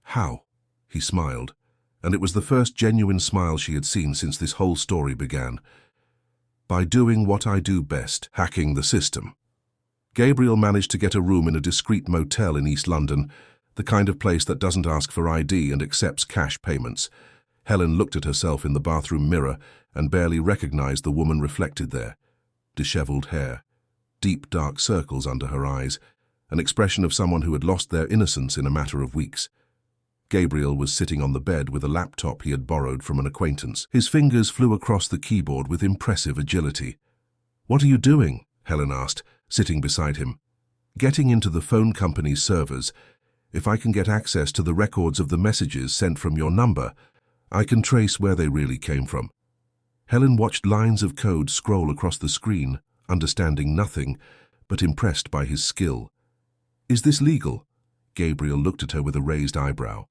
How? He smiled, and it was the first genuine smile she had seen since this whole story began. By doing what I do best, hacking the system. Gabriel managed to get a room in a discreet motel in East London, the kind of place that doesn't ask for ID and accepts cash payments. Helen looked at herself in the bathroom mirror and barely recognized the woman reflected there. Disheveled hair, deep dark circles under her eyes, an expression of someone who had lost their innocence in a matter of weeks. Gabriel was sitting on the bed with a laptop he had borrowed from an acquaintance. His fingers flew across the keyboard with impressive agility. What are you doing? Helen asked, sitting beside him. Getting into the phone company's servers. If I can get access to the records of the messages sent from your number, I can trace where they really came from. Helen watched lines of code scroll across the screen, understanding nothing, but impressed by his skill. Is this legal? Gabriel looked at her with a raised eyebrow.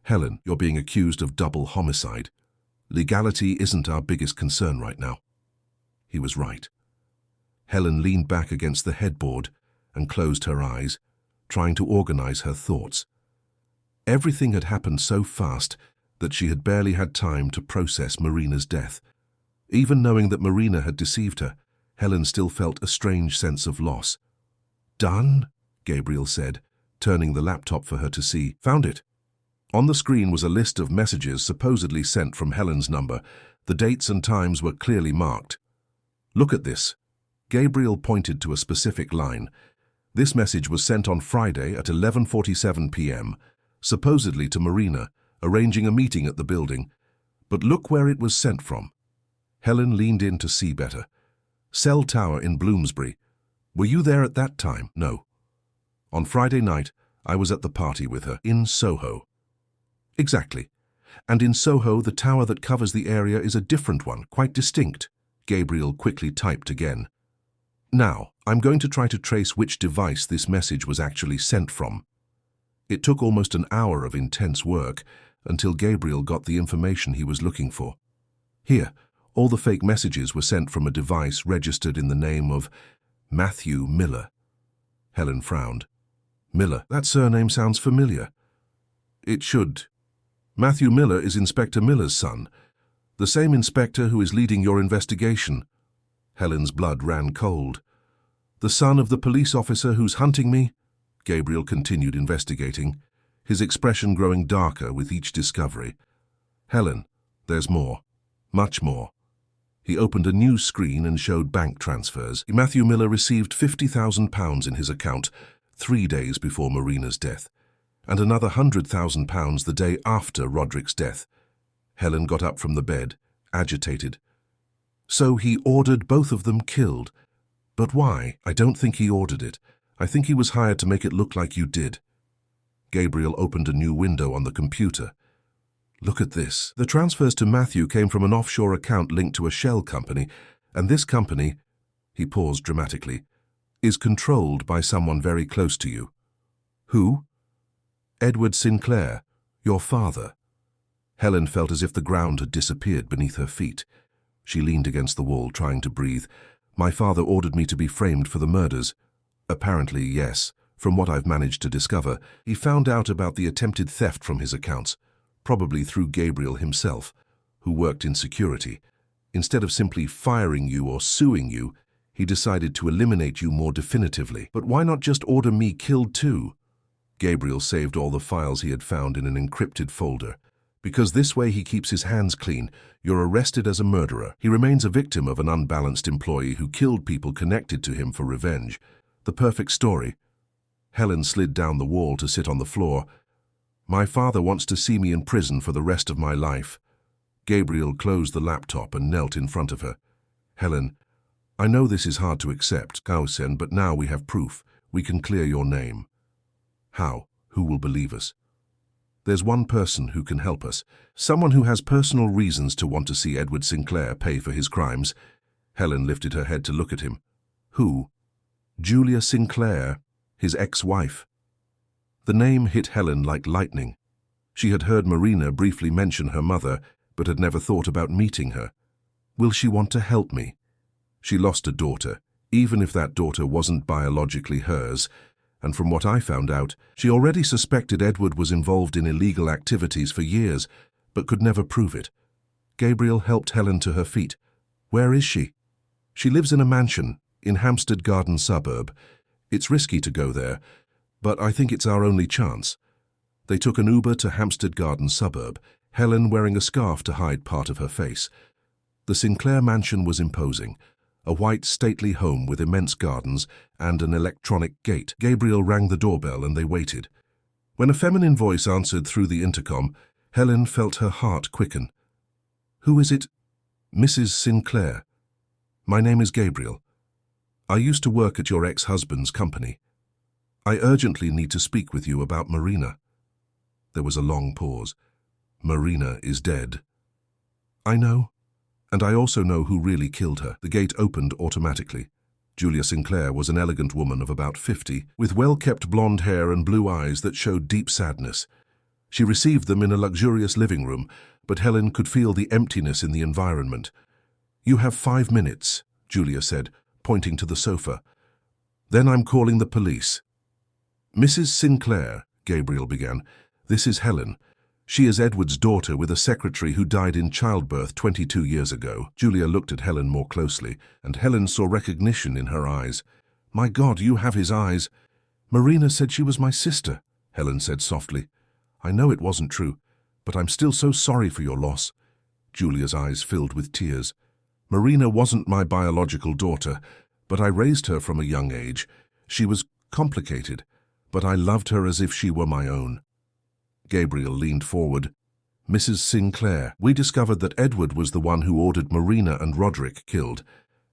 Helen, you're being accused of double homicide. Legality isn't our biggest concern right now. He was right. Helen leaned back against the headboard and closed her eyes, trying to organize her thoughts. Everything had happened so fast that she had barely had time to process Marina's death. Even knowing that Marina had deceived her, Helen still felt a strange sense of loss. Done? Gabriel said, turning the laptop for her to see. Found it. On the screen was a list of messages supposedly sent from Helen's number. The dates and times were clearly marked. Look at this. Gabriel pointed to a specific line. This message was sent on Friday at 11:47 p.m., supposedly to Marina, arranging a meeting at the building. But look where it was sent from. Helen leaned in to see better. Cell Tower in Bloomsbury. Were you there at that time? No. On Friday night, I was at the party with her, in Soho. Exactly. And in Soho, the tower that covers the area is a different one, quite distinct. Gabriel quickly typed again. Now, I'm going to try to trace which device this message was actually sent from. It took almost an hour of intense work until Gabriel got the information he was looking for. Here, all the fake messages were sent from a device registered in the name of Matthew Miller. Helen frowned. Miller, that surname sounds familiar. It should. Matthew Miller is Inspector Miller's son, the same inspector who is leading your investigation. Helen's blood ran cold. "The son of the police officer who's hunting me?" Gabriel continued investigating, his expression growing darker with each discovery. "Helen, there's more. Much more." He opened a new screen and showed bank transfers. Matthew Miller received £50,000 in his account 3 days before Marina's death, and another £100,000 the day after Roderick's death. Helen got up from the bed, agitated. "So he ordered both of them killed. But why?" "I don't think he ordered it. I think he was hired to make it look like you did." Gabriel opened a new window on the computer. "Look at this. The transfers to Matthew came from an offshore account linked to a shell company, and this company," he paused dramatically, "is controlled by someone very close to you." "Who?" "Edward Sinclair, your father." Helen felt as if the ground had disappeared beneath her feet. She leaned against the wall, trying to breathe. "My father ordered me to be framed for the murders." "Apparently, yes. From what I've managed to discover, he found out about the attempted theft from his accounts, probably through Gabriel himself, who worked in security. Instead of simply firing you or suing you, he decided to eliminate you more definitively." "But why not just order me killed too?" Gabriel saved all the files he had found in an encrypted folder. "Because this way he keeps his hands clean. You're arrested as a murderer. He remains a victim of an unbalanced employee who killed people connected to him for revenge. The perfect story." Helen slid down the wall to sit on the floor. "My father wants to see me in prison for the rest of my life." Gabriel closed the laptop and knelt in front of her. "Helen, I know this is hard to accept, Gausen, but now we have proof. We can clear your name." "How? Who will believe us?" "There's one person who can help us. Someone who has personal reasons to want to see Edward Sinclair pay for his crimes." Helen lifted her head to look at him. "Who?" "Julia Sinclair, his ex-wife." The name hit Helen like lightning. She had heard Marina briefly mention her mother, but had never thought about meeting her. "Will she want to help me?" She lost a daughter, even if that daughter wasn't biologically hers, and from what I found out, she already suspected Edward was involved in illegal activities for years, but could never prove it. Gabriel helped Helen to her feet. "Where is she?" "She lives in a mansion in Hampstead Garden suburb. It's risky to go there, but I think it's our only chance." They took an Uber to Hampstead Garden suburb, Helen wearing a scarf to hide part of her face. The Sinclair mansion was imposing, a white, stately home with immense gardens and an electronic gate. Gabriel rang the doorbell and they waited. When a feminine voice answered through the intercom, Helen felt her heart quicken. "Who is it?" "Mrs. Sinclair. My name is Gabriel. I used to work at your ex-husband's company. I urgently need to speak with you about Marina." There was a long pause. "Marina is dead." "I know. And I also know who really killed her." The gate opened automatically. Julia Sinclair was an elegant woman of about 50, with well-kept blonde hair and blue eyes that showed deep sadness. She received them in a luxurious living room, but Helen could feel the emptiness in the environment. "You have 5 minutes," Julia said, pointing to the sofa. "Then I'm calling the police." "Mrs. Sinclair," Gabriel began, "this is Helen. She is Edward's daughter with a secretary who died in childbirth 22 years ago." Julia looked at Helen more closely, and Helen saw recognition in her eyes. "My God, you have his eyes." "Marina said she was my sister," Helen said softly. "I know it wasn't true, but I'm still so sorry for your loss." Julia's eyes filled with tears. "Marina wasn't my biological daughter, but I raised her from a young age. She was complicated, but I loved her as if she were my own." Gabriel leaned forward. "Mrs. Sinclair, we discovered that Edward was the one who ordered Marina and Roderick killed,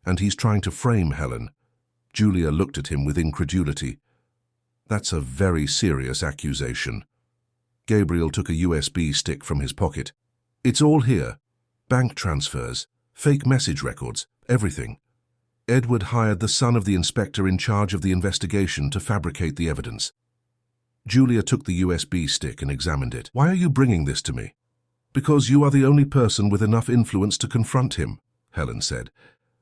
and he's trying to frame Helen." Julia looked at him with incredulity. "That's a very serious accusation." Gabriel took a USB stick from his pocket. "It's all here. Bank transfers, fake message records, everything. Edward hired the son of the inspector in charge of the investigation to fabricate the evidence." Julia took the USB stick and examined it. "Why are you bringing this to me?" "Because you are the only person with enough influence to confront him," Helen said,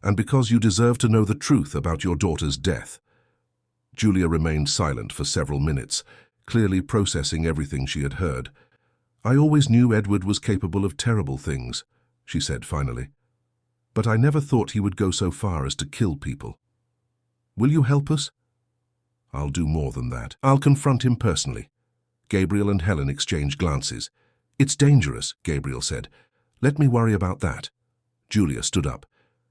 "and because you deserve to know the truth about your daughter's death." Julia remained silent for several minutes, clearly processing everything she had heard. "I always knew Edward was capable of terrible things," she said finally. but I never thought he would go so far as to kill people. Will you help us? I'll do more than that. I'll confront him personally. Gabriel and Helen exchanged glances. It's dangerous, Gabriel said. Let me worry about that. Julia stood up.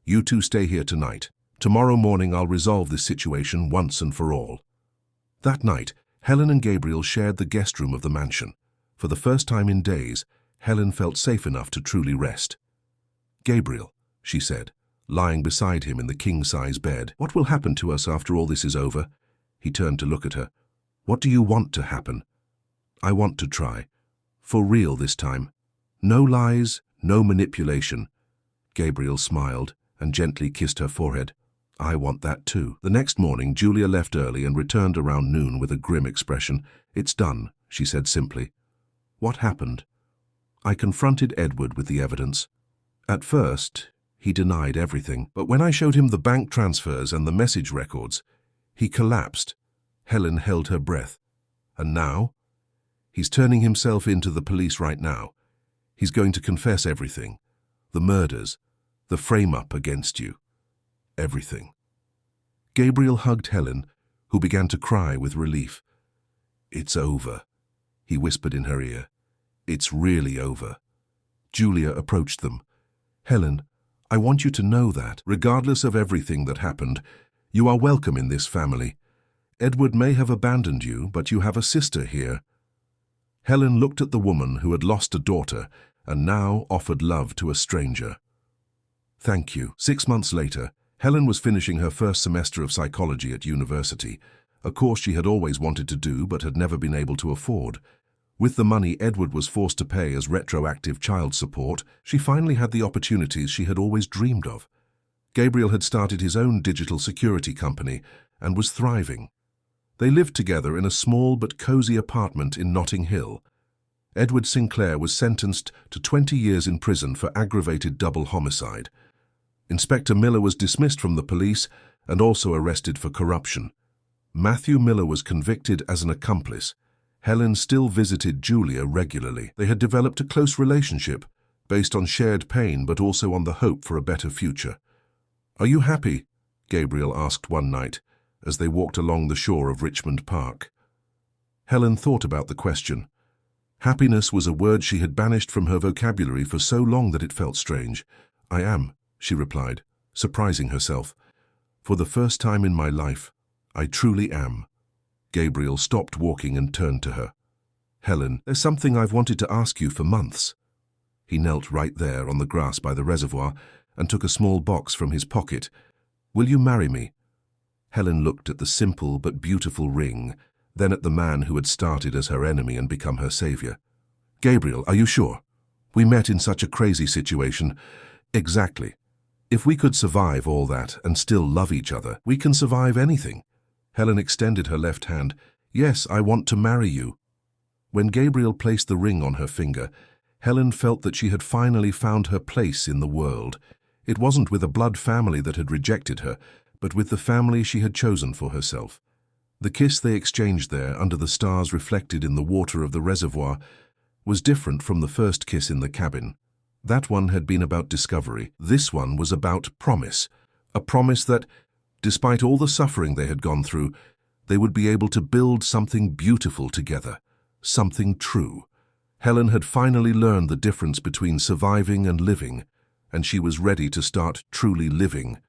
You two stay here tonight. Tomorrow morning I'll resolve this situation once and for all. That night, Helen and Gabriel shared the guest room of the mansion. For the first time in days, Helen felt safe enough to truly rest. Gabriel, she said, lying beside him in the king-size bed. What will happen to us after all this is over? He turned to look at her. What do you want to happen? I want to try. For real this time. No lies, no manipulation. Gabriel smiled and gently kissed her forehead. I want that too. The next morning, Julia left early and returned around noon with a grim expression. It's done, she said simply. What happened? I confronted Edward with the evidence. At first, he denied everything, but when I showed him the bank transfers and the message records, he collapsed. Helen held her breath. And now? He's turning himself in to the police right now. He's going to confess everything. The murders, the frame-up against you. Everything. Gabriel hugged Helen, who began to cry with relief. It's over, he whispered in her ear. It's really over. Julia approached them. Helen, I want you to know that, regardless of everything that happened, you are welcome in this family. Edward may have abandoned you, but you have a sister here. Helen looked at the woman who had lost a daughter and now offered love to a stranger. Thank you. 6 months later, Helen was finishing her first semester of psychology at university, a course she had always wanted to do but had never been able to afford. With the money Edward was forced to pay as retroactive child support, she finally had the opportunities she had always dreamed of. Gabriel had started his own digital security company and was thriving. They lived together in a small but cozy apartment in Notting Hill. Edward Sinclair was sentenced to 20 years in prison for aggravated double homicide. Inspector Miller was dismissed from the police and also arrested for corruption. Matthew Miller was convicted as an accomplice. Helen still visited Julia regularly. They had developed a close relationship, based on shared pain but also on the hope for a better future. Are you happy? Gabriel asked one night, as they walked along the shore of Richmond Park. Helen thought about the question. Happiness was a word she had banished from her vocabulary for so long that it felt strange. I am, she replied, surprising herself. For the first time in my life, I truly am. Gabriel stopped walking and turned to her. Helen, there's something I've wanted to ask you for months. He knelt right there on the grass by the reservoir and took a small box from his pocket. Will you marry me? Helen looked at the simple but beautiful ring, then at the man who had started as her enemy and become her savior. Gabriel, are you sure? We met in such a crazy situation. Exactly. If we could survive all that and still love each other, we can survive anything. Helen extended her left hand. Yes, I want to marry you. When Gabriel placed the ring on her finger, Helen felt that she had finally found her place in the world. It wasn't with a blood family that had rejected her, but with the family she had chosen for herself. The kiss they exchanged there under the stars reflected in the water of the reservoir was different from the first kiss in the cabin. That one had been about discovery. This one was about promise. A promise that, despite all the suffering they had gone through, they would be able to build something beautiful together, something true. Helen had finally learned the difference between surviving and living, and she was ready to start truly living